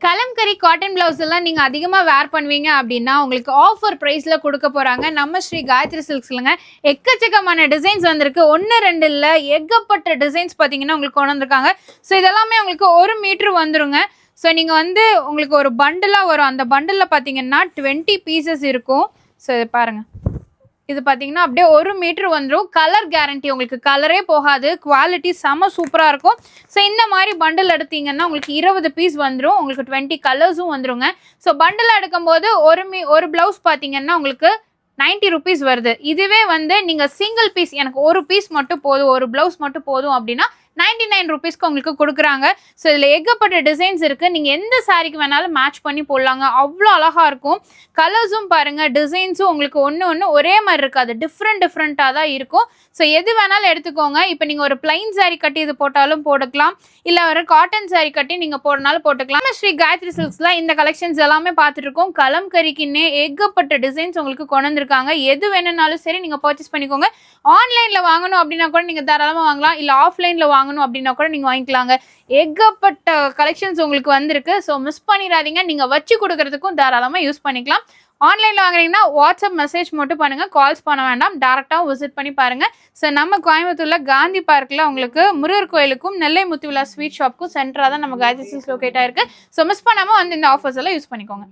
Kalamkari cotton blouse எல்லாம் நீங்க அதிகமா வேர் பண்ணுவீங்க அப்படின்னா உங்களுக்கு ஆஃபர் பிரைஸ்ல கொடுக்க போறாங்க நம்ம ஸ்ரீ காயத்ரி சில்க்ஸ்லங்க. எக்கச்சக்கமான டிசைன்ஸ் வந்திருக்கு. ஒன்னு ரெண்டு இல்ல, ஏகப்பட்ட டிசைன்ஸ் பாத்தீங்கன்னா உங்களுக்கு கொண்டு வந்திருக்காங்க. ஸோ இதெல்லாமே உங்களுக்கு 1 மீட்டர் வந்துருங்க. ஸோ நீங்க வந்து உங்களுக்கு ஒரு பண்டிலா வரும். அந்த பண்டில்ல பாத்தீங்கன்னா 20 பீசஸ் இருக்கும். ஸோ இதை பாருங்க, இது பார்த்தீங்கன்னா அப்படியே 1 மீட்டர் வந்துடும். கலர் கேரண்டி, உங்களுக்கு கலரே போகாது. குவாலிட்டி செம சூப்பராக இருக்கும். ஸோ இந்த மாதிரி பண்டில் எடுத்தீங்கன்னா உங்களுக்கு 20 பீஸ் வந்துடும். உங்களுக்கு 20 கலர்ஸும் வந்துருங்க. ஸோ பண்டில் எடுக்கும்போது ஒரு ப்ளவுஸ் பார்த்தீங்கன்னா உங்களுக்கு 90 ருபீஸ் வருது. இதுவே வந்து நீங்கள் சிங்கிள் பீஸ், எனக்கு ஒரு பீஸ் மட்டும் போதும், ஒரு ப்ளவுஸ் மட்டும் போதும் அப்படின்னா 99 ருபீஸ்க்கு உங்களுக்கு கொடுக்குறாங்க. ஸோ இதில் ஏகப்பட்ட டிசைன்ஸ் இருக்குது. நீங்கள் எந்த சாரீக்கு வேணாலும் மேட்ச் பண்ணி போடலாங்க. அவ்வளோ அழகாக இருக்கும். கலர்ஸும் பாருங்கள், டிசைன்ஸும் உங்களுக்கு ஒன்று ஒரே மாதிரி இருக்காது. டிஃப்ரெண்ட்டாக தான் இருக்கும். ஸோ எது வேணாலும் எடுத்துக்கோங்க. இப்போ நீங்கள் ஒரு பிளைன் சாரீ கட்டி இது போட்டாலும் போட்டுக்கலாம், இல்லை ஒரு காட்டன் சாரீ கட்டி நீங்கள் போடனாலும் போட்டுக்கலாம். ஸ்ரீ காயத்ரி சில்க்ஸில் இந்த கலெக்ஷன்ஸ் எல்லாமே பார்த்துட்டு இருக்கோம். கலம்கரிக்குன்னே ஏகப்பட்ட டிசைன்ஸ் உங்களுக்கு கொண்டு வந்திருக்காங்க. எது வேணும்னாலும் சரி நீங்கள் பர்ச்சேஸ் பண்ணிக்கோங்க. ஆன்லைனில் வாங்கணும் அப்படின்னா கூட நீங்கள் தாராளமாக வாங்கலாம், இல்லை ஆஃப்லைனில் வாங்கணும் அப்படின்னா கூட நீங்கள் வாங்கிக்கலாங்க. ஏகப்பட்ட கலெக்ஷன்ஸ் உங்களுக்கு வந்திருக்கு. ஸோ மிஸ் பண்ணிடாதீங்க. நீங்கள் வச்சு கொடுக்கறதுக்கும் தாராளமாக யூஸ் பண்ணிக்கலாம். ஆன்லைனில் வாங்குறீங்கன்னா வாட்ஸ்அப் மெசேஜ் மட்டும் பண்ணுங்கள், கால்ஸ் பண்ண வேண்டாம். டேரெக்டாகவும் விசிட் பண்ணி பாருங்கள். ஸோ நம்ம கோயம்புத்தூரில் காந்தி பார்க்கில் உங்களுக்கு முருகர் கோயிலுக்கும் நெல்லை முத்துவிழா ஸ்வீட் ஷாப்புக்கும் சென்டராக தான் நம்ம காயத்ரி சில்க்ஸ் லொக்கேட் ஆயிருக்கு. ஸோ மிஸ் பண்ணாமல் வந்து இந்த ஆஃபர்ஸ் எல்லாம் யூஸ் பண்ணிக்கோங்க.